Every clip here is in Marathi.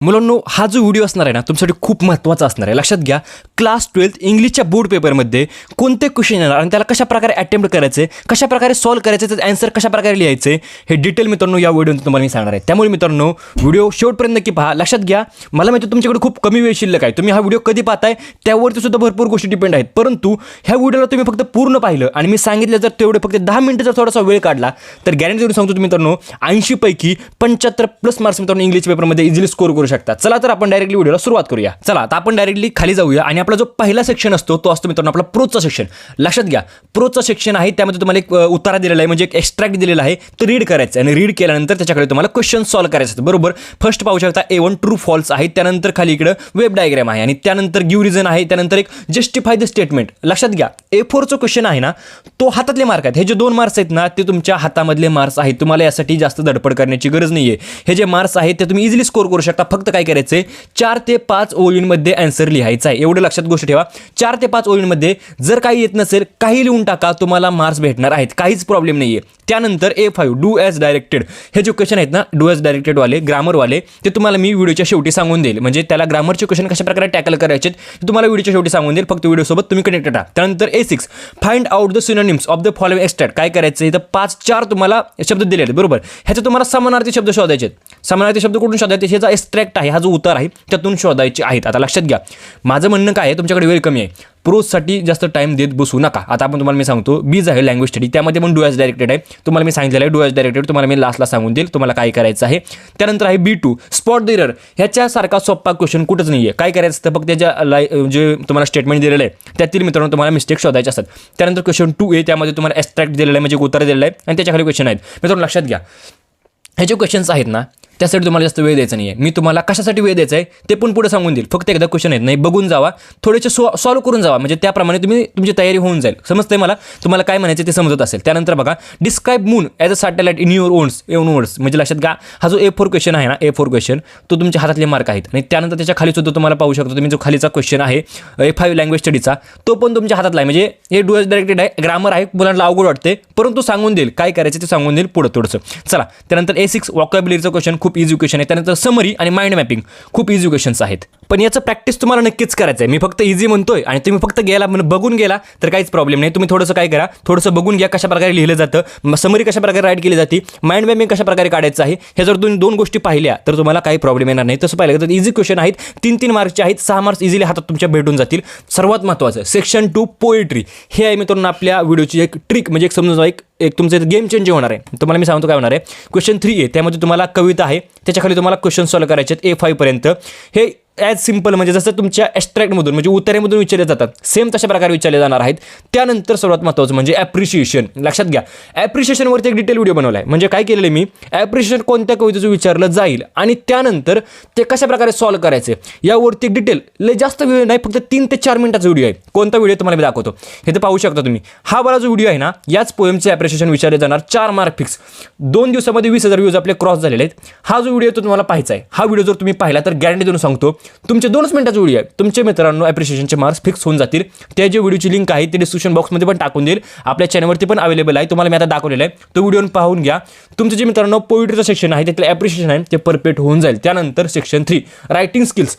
मुलांनो, हा जो व्हिडिओ असणार आहे ना तुमच्यासाठी खूप महत्त्वाचा असणार आहे. लक्षात घ्या, क्लास 12 इंग्लिशच्या बोर्ड पेपरमध्ये कोणते क्वेश्चन येणार आणि त्याला कशा प्रकारे अटेम्प्ट करायचे, कशा प्रकारे सॉल्व्ह करायचे, त्याचं आन्सर कशा प्रकारे लिहायचे, हे डिटेल मित्रांनो या व्हिडिओमध्ये तुम्हाला मी सांगणार आहे. त्यामुळे मित्रांनो व्हिडिओ शेवटपर्यंत नक्की पहा. लक्षात घ्या, मला माहिती तुमच्याकडे खूप कमी वेळ शिल्लक आहे, तुम्ही हा व्हिडिओ कधी पाहताय त्यावरती सुद्धा भरपूर गोष्टी डिपेंड आहेत. परंतु ह्या व्हिडिओला तुम्ही फक्त पूर्ण पाहिलं आणि मी सांगितलं जर तेवढे फक्त 10 मिनिटं जर थोडासा वेळ काढला तर गॅरंटी देऊन सांगतो तुम्ही मित्रांनो 80 पैकी 75+ मार्क्स मित्रांनो इंग्लिश पेपरमध्ये इझिली स्कोर करू शकता. चला तर आपण डायरेक्टली व्हिडिओला सुरुवात करूया. चला आता आपण डायरेक्टली खाली जाऊया आणि आपला जो पहिला सेक्शन असतो तो असतो मित्रांनो आपला प्रोजचा सेक्शन. लक्षात घ्या, प्रोजचा सेक्शन आहे त्यामध्ये तुम्हाला एक उत्तर दिलेला आहे, म्हणजे एक एक्स्ट्रॅक्ट दिलेला आहे, तर रीड करायचं आणि रीड केल्यानंतर त्याच्याकडे तुम्हाला क्वेश्चन सॉल्व्ह करायचे असतात. बरोबर, फर्स्ट पाहू शकता A1 ट्रू फॉल्स आहे, त्यानंतर खाली इकडे वेब डायग्राम आहे आणि त्यानंतर गिव्ह रिझन आहे, त्यानंतर एक जस्टिफाय द स्टेटमेंट. लक्षात घ्या, A4चा क्वेश्चन आहे ना तो हातातले मार्क आहेत. हे जे 2 मार्क्स आहेत ना ते तुमच्या हातामधले मार्क्स आहेत. तुम्हाला यासाठी जास्त धडपड करण्याची गरज नाहीये. हे जे मार्क्स आहेत ते तुम्ही इझिली स्कोर करू शकता. फक्त काय करायचंय, 4 ते 5 ओळींमध्ये आन्सर लिहायचा आहे. एवढं लक्षात गोष्ट ठेवा. 4 ते 5 ओळींमध्ये जर काही येत नसेल काही लिहून टाका, तुम्हाला मार्क्स भेटणार आहेत, काहीच प्रॉब्लेम नाहीये. त्यानंतर A5 डू ॲज डायरेक्टेड. हे जे क्वेश्चन आहेत ना डू ॲज डायरेक्टेड वाले, ग्रामरवाले, ते तुम्हाला मी व्हिडिओच्या शेवटी सांगून देईल. म्हणजे त्याला ग्रामरचे क्वेश्चन कशा प्रकारे टॅकल करायचे ते तुम्हाला व्हिडिओच्या शेवटी सांगून देईल. फक्त व्हिडिओसोबत तुम्ही कनेक्टेड राहा. त्यानंतर A6 find out the synonyms of the following extract. काय करायचं, इथं 5-4 तुम्हाला शब्द दिले आहेत. बरोबर, ह्याचे तुम्हाला समानार्थी शब्द शोधायचे आहेत. समानार्थी शब्द कुठून शोधायचे, ह्याचा एक्स्ट्रॅक्ट आहे, हा जो उत्तर आहे त्यातून शोधायचे आहेत. आता लक्षात घ्या, माझं म्हणणं काय आहे, तुमच्याकडे वेळ कमी आहे, प्रोजसाठी जास्त टाइम देत बसू नका. आता आपण तुम्हाला मी सांगतो बीज आहे लँग्वेज स्टडी, त्यामध्ये पण डू ॲज डायरेक्टेड आहे. तुम्हाला मी सांगितलेलं आहे डू ॲज डायरेक्टेड, तुम्हाला मी लास्टला सांगून देईल तुम्हाला काय करायचं आहे. त्यानंतर आहे B2 स्पॉट द एरर. ह्याच्यासारखा सोपा क्वेश्चन कुठंच नाही आहे. काय करायचं तर फक्त त्याच्या जे तुम्हाला स्टेटमेंट दिलेलं आहे त्यातील मित्रांनो तुम्हाला मिस्टेक शोधायचे असतात. त्यानंतर क्वेश्चन 2A त्यामध्ये तुम्हाला एक्स्ट्रॅक्ट दिलेलं आहे, म्हणजे उत्तर दिलेलं आहे आणि त्याच्याखाली क्वेश्चन आहेत. मित्रांनो लक्षात घ्या, हे जे क्वेश्चन्स आहेत ना त्यासाठी तुम्हाला जास्त वेळ द्यायचा नाही आहे. मी तुम्हाला कशासाठी वेळ द्यायचा आहे ते पण पुढे सांगून देईल. फक्त एकदा क्वेश्चन आहेत नाही बघून जावा, थोडेसे सॉल्व्ह करून जावा, म्हणजे त्याप्रमाणे तुमची तयारी होऊन जाईल. समजतंय मला तुम्हाला काय म्हणायचं ते समजत असेल. त्यानंतर बघा describe moon as a satellite in your on words. म्हणजे लक्षात घ्या, हा जो A4 क्वेश्चन आहे ना A4 क्वेश्चन तो तुमच्या हातातले मार्क आहेत आणि त्यानंतर त्याच्या खाली सुद्धा तुम्हाला पाहू शकतो तुम्ही जो खालीचा क्वेश्चन आहे A5 लँग्वेज स्टडीचा तो पण तुमच्या हातातला आहे. म्हणजे हे डू ॲज डायरेक्टेड आहे, ग्रामर आहे, मुलांना अवघड वाटते परंतु सांगून देईल काय करायचं ते सांगून देईल पुढं थोडंसं. चला त्यानंतर A6 वॉकॅब्युलरीचं क्वेश्चन खूप इझी क्वेश्चन आहे. त्यानंतर समरी आणि माइंड मॅपिंग खूप इझी क्वेश्चन्स आहेत, पण याचं प्रॅक्टिस तुम्हाला नक्कीच करायचं आहे. मी फक्त इझी म्हणतोय आणि तुम्ही फक्त गेला बघून गेला तर काहीच प्रॉब्लेम नाही. तुम्ही थोडंसं काय करा, थोडंसं बघून घ्या कशा प्रकारे लिहिलं जातं, समरी कशा प्रकारे राईट केली जाते, माइंड मॅपिंग कशा प्रकारे काढायचं आहे. हे जर तुम्ही 2 गोष्टी पाहिल्या तर तुम्हाला काही प्रॉब्लेम येणार नाही. तसं पाहिलं तर इझी क्वेश्चन आहेत, 3-3 मार्क्सचे आहेत, 6 मार्क्स इझिली हातात तुमच्या भेटून जातील. सर्वात महत्त्वाचं सेक्शन 2 पोएट्री. हे आहे मित्रांनो आपल्या व्हिडिओची एक ट्रिक, म्हणजे एक समजून एक तुमचं गेम चेंज होणार आहे. तुम्हाला मी सांगतो काय होणार आहे. क्वेश्चन 3A त्यामध्ये तुम्हाला कविता आहे, त्याच्याखाली तुम्हाला क्वेश्चन सॉल्व्ह करायचे आहेत A5 पर्यंत. हे ॲज सिम्पल म्हणजे जसं तुमच्या एक्स्ट्रॅक्टमधून म्हणजे उत्तरेमधून विचारले जातात सेम तशा प्रकारे विचारले जाणार आहेत. त्यानंतर सर्वात महत्त्वाचं म्हणजे ॲप्रिशिएशन. लक्षात घ्या, ॲप्रिशिएशनवरती एक डिटेल व्हिडिओ बनवला आहे. म्हणजे काय केलेलं आहे मी, ॲप्रिशिएशन कोणत्या कवितेचं विचारलं जाईल आणि त्यानंतर ते कशा प्रकारे सॉल्व्ह करायचे यावरती एक डिटेल, लय जास्त व्हिडिओ नाही, फक्त 3 ते 4 मिनिटाचा व्हिडिओ आहे. कोणता व्हिडिओ तुम्हाला मी दाखवतो, हे तर पाहू शकता तुम्ही. हा वाला जो व्हिडिओ आहे ना याच पोएमचे ॲप्रिशिएशन विचारले जाणार, 4 मार्क फिक्स. 2 दिवसामध्ये 20,000 व्ह्यूज आपले क्रॉस झालेले आहेत. हा जो व्हिडिओ तो तुम्हाला पाहायचा आहे, हा व्हिडिओ जर तुम्ही पाहिला तर गॅरंटी देऊन सांगतो तुमचे 2 मिनिटाचा व्हिडिओ आहे, तुमचे मित्रांनो ॲप्रिशिएशनचे मार्क्स फिक्स होऊन जातील. त्या जे व्हिडिओची लिंक आहे ते डिस्क्रिप्शन बॉक्समध्ये पण टाकून देईल, आपल्या चॅनलवरती पण अवेलेबल आहे. तुम्हाला मी आता दाखवलेलं आहे, तो व्हिडिओ पाहून घ्या. तुमचं जे मित्रांनो पोएट्रीचं सेक्शन आहे त्यातलं ॲप्रिशिएशन आहे ते परफेक्ट होऊन जाईल. त्यानंतर सेक्शन 3 रायटिंग स्किल्स.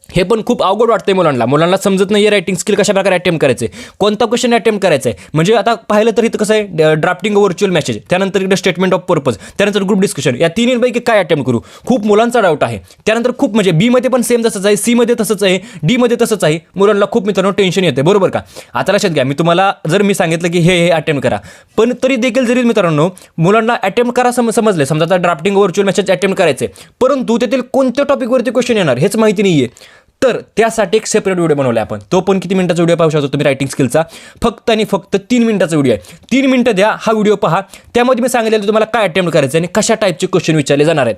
हे पण खूप अवघड वाटते मुलांना समजत नाही आहे रायटिंग स्किल कशा प्रकारे अटेम्प्ट करायचे, कोणता क्वेश्चन अटेम्प्ट करायचा आहे. म्हणजे आता पाहिलं तर इथं कसं आहे, ड्राफ्टिंग व्हर्च्युअल मेसेज, त्यानंतर इकडे स्टेटमेंट ऑफ पर्पज, त्यानंतर ग्रुप डिस्कशन, या तिन्हीपैकी काय अटेम्प्ट करू, खूप मुलांचा डाऊट आहे. त्यानंतर खूप म्हणजे B मध्ये पण सेम तसंच आहे, C मध्ये तसंच आहे, D मध्ये तसंच आहे. मुलांना खूप मित्रांनो टेन्शन येते, बरोबर का. आता लक्षात घ्या, मी तुम्हाला जर मी सांगितलं की हे अटेम्प्ट करा, पण तरी देखील जरी मित्रांनो मुलांना अटेम्प्ट करा समजले, समजा आता ड्राफ्टिंग व्हर्च्युअल मेसेज अटेम्प्ट करायचे, परंतु त्यातील कोणत्या टॉपिकवरती क्वेश्चन येणार हेच माहिती नाही आहे, तर त्यासाठी एक सेपरेट व्हिडिओ बनवला आपण. तो पण किती मिनिटाचा व्हिडिओ पाहू शकतो तुम्ही रायटिंग स्किलचा, फक्त आणि फक्त 3 मिनिटाचा व्हिडिओ आहे. 3 मिनिटं द्या, हा व्हिडिओ पहा. त्यामध्ये मी सांगितलेलं तुम्हाला काय अटेम्प्ट करायचं आणि कशा टाईपचे क्वेश्चन विचारले जाणार आहेत.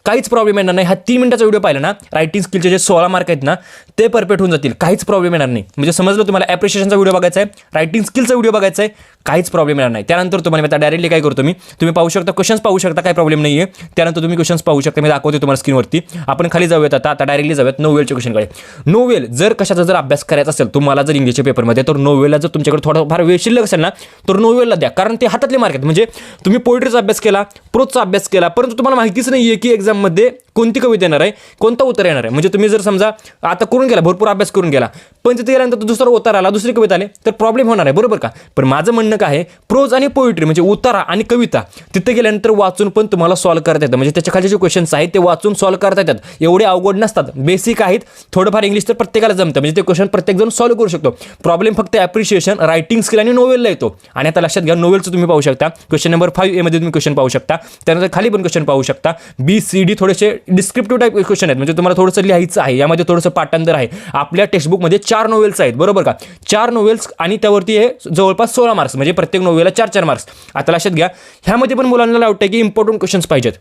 काहीच प्रॉब्लेम येणार नाही. हा 3 मिनिटाचा व्हिडिओ पाहिला ना, रायटिंग स्किलचे जे 16 मार्क आहेत ना ते परफेक्ट होऊन जातील, काहीच प्रॉब्लेम येणार नाही. म्हणजे समजलं तुम्हाला, ॲप्रिशिएशनचा व्हिडिओ बघायचा आहे, रायटिंग स्किलचा व्हिडिओ बघायचा आहे, काहीच प्रॉब्लेम येणार नाही. त्यानंतर तुम्हाला आता डायरेक्टली काय करतो मी, तुम्ही पाहू शकता क्वेश्चन्स पाहू शकता, काय प्रॉब्लेम नाही आहे. त्यानंतर तुम्ही क्वेश्चन्स पाहू शकता, मी दाखवते तुम्हाला स्क्रीनवरती. आपण खाली जाऊयात आता डायरेक्टली जाऊयात नोवेलचे क्वेश्चनकडे. नोवेल जर कशाचा जर अभ्यास करायचा असेल तुम्हाला जर इंग्लिशच्या पेपरमध्ये, तर नोवेलला जर तुमच्याकडे थोडाफार वेळ शिल्लक असेल ना तर नोवेलला द्या, कारण ते हातातले मार्क आहेत. म्हणजे तुम्ही पोएट्रीचा अभ्यास केला, प्रोजचा अभ्यास केला, परंतु तुम्हाला माहितीच नाही आहे की एक्झाम एक्झाममध्ये कोणती कविता येणार आहे, कोणता उत्तर येणार आहे. म्हणजे तुम्ही जर समजा आता करून गेला, भरपूर अभ्यास करून गेला, पण तिथे गेल्यानंतर दुसरा उतारा आला, दुसरी कविता आली, तर प्रॉब्लेम होणार आहे, बरोबर का. पण माझं म्हणणं काय आहे, प्रोज आणि पोएट्री म्हणजे उतारा आणि कविता तिथे गेल्यानंतर वाचून पण तुम्हाला सॉल्व्ह करता येतं. म्हणजे त्याच्या खाली जे क्वेश्चन्स आहेत ते वाचून सॉल्व्ह करता येतात. एवढे अवघड नसतात, बेसिक आहेत. थोडंफार इंग्लिश तर प्रत्येकाला जमतं, म्हणजे ते क्वेश्चन प्रत्येकजण सॉल्व्ह करू शकतो. प्रॉब्लेम फक्त ॲप्रिशिएशन, रायटिंग स्किल आणि नोवेलला येतो. आणि आता लक्षात घ्या, नोवेलचं तुम्ही पाहू शकता, क्वेश्चन नंबर 5A मध्ये तुम्ही क्वेश्चन पाहू शकता. त्यानंतर खाली पण क्वेश्चन पाहू शकता. BCD थोडेसे डिस्क्रिप्टिव्ह टाईप क्वेश्चन आहेत, म्हणजे तुम्हाला थोडंसं लिहायचं आहे, यामध्ये थोडंसं पाठांतर आहे. आपल्या टेक्स्टबुकमध्ये 4 नोवेल्स आहेत, बरोबर का. 4 नोवेल्स आणि त्यावरती हे जवळपास 16 मार्क्स, म्हणजे प्रत्येक नोवेलला 4-4 मार्क्स. आता लक्षात घ्या, ह्यामध्ये पण मुलांना डाऊट आहे की इम्पॉर्टंट क्वेश्चन्स पाहिजेत,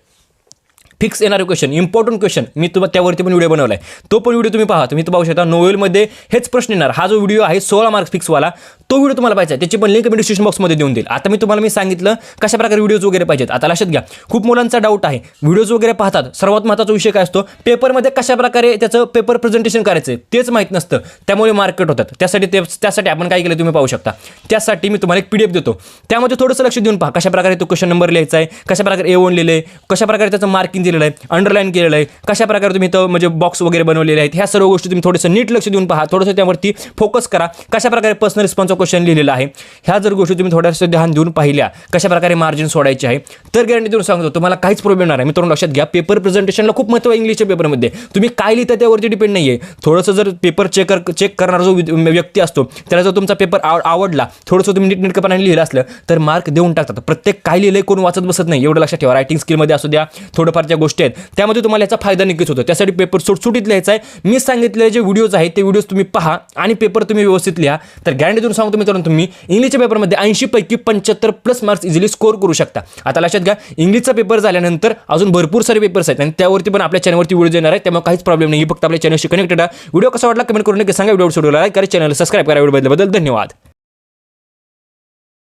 फिक्स येणारे क्वेश्चन, इम्पॉर्टंट क्वेश्चन. मी तुम्हाला त्यावरती पण व्हिडिओ बनवला आहे, तो पण व्हिडिओ तुम्ही पहा. तुम्ही तो पाहू शकता. नोवेलमध्ये हेच प्रश्न येणार. हा जो व्हिडिओ आहे 16 मार्क्स फिक्सवाला, तो व्हिडिओ तुम्हाला पाहिजे, त्याची पण लिंक मी डिस्क्रिप्शन बॉक्समध्ये देऊन देईल. आता मी सांगितलं कशा प्रकारे व्हिडिओज वगैरे पाहिजेत. आता लक्षात घ्या, खूप मुलांचा डाऊट आहे, व्हिडिओज वगैरे पाहतात, सर्वात महत्त्वाचा विषय काय असतो, पेपरमध्ये कशा प्रकारे त्याचं पेपर प्रेझेंटेशन करायचं तेच माहीत नसतं, त्यामुळे मार्केट होतात. त्यासाठी आपण काय केलं तुम्ही पाहू शकता. त्यासाठी मी तुम्हाला एक PDF देतो, त्यामध्ये थोडंसं लक्ष देऊन पहा कशा प्रकारे तो क्वेश्चन नंबर लिहायचा आहे, कशा प्रकारे A1 लिहिलं आहे, कशा प्रकारे त्याचं मार्किंग दिलेलं आहे, अंडरलाईन केलेलं आहे, कशा प्रकारे तुम्ही तो म्हणजे बॉक्स वगैरे बनवलेले आहेत. ह्या सर्व गोष्टी तुम्ही थोडंसं नीट लक्ष देऊन पहा, थोडंसं त्यावरती फोकस करा. कशा प्रकारे पर्सनल रिस्पॉन्सचा क्वेश्चन लिहिलेला आहे, ह्या जर गोष्टी तुम्ही थोडंसं ध्यान देऊन पाहिल्या, कशा प्रकारे मार्जिन सोडायचे आहे, तर गॅरंटी देऊन सांगतो तुम्हाला काहीच प्रॉब्लेम नाही. मित्रांनो लक्षात घ्या, पेपर प्रेझेंटेशनला खूप महत्त्व आहे. इंग्लिशच्या पेपरमध्ये तुम्ही काय लिहिता त्यावरती डिपेंड नाही आहे. थोडंसं जर पेपर चेक करणारा जो व्यक्ती असतो, त्याला जर तुमचा पेपर आवडला, थोडंसं तुम्ही नीटनेटकेपणाने लिहिलं असलं तर मार्क देऊन टाकतात. प्रत्येक काय लिहिलंय कोण वाचत बसत नाही, एवढं लक्षात ठेवा. रायटिंग स्किलमध्ये असू द्या, थोडंफार ज्या गोष्टी आहेत त्यामध्ये तुम्हाला याचा फायदा नक्कीच होतो. त्यासाठी पेपर सुटसुटीत लिहायचा आहे. मी सांगितलेले जे व्हिडिओज आहेत ते व्हिडिओज तुम्ही पहा आणि पेपर तुम्ही व्यवस्थित लिहा, तर गॅरंटी देऊन सांगतो मित्रांनो, तुम्ही इंग्लिशच्या पेपरमध्ये 80 पैकी 75+ मार्क्स इझिली स्कोर करू शकता. आता लक्षात घ्या, इंग्लिशचा पेपर झाल्यानंतर अजून भरपूर सारे पेपर्स आहेत आणि त्यावरती पण आपल्या चॅनलवरती व्हिडिओ येणार आहे, त्यामुळे काहीच प्रॉब्लेम नाही. फक्त आपल्या चॅनलशी कनेक्टेड आहे. व्हिडिओ कसा वाटला कमेंट करून नक्की सांगा. व्हिडिओ सोडून लाईक करा, चॅनल सबस्क्राइब करा. व्हिडिओ बद्दल धन्यवाद.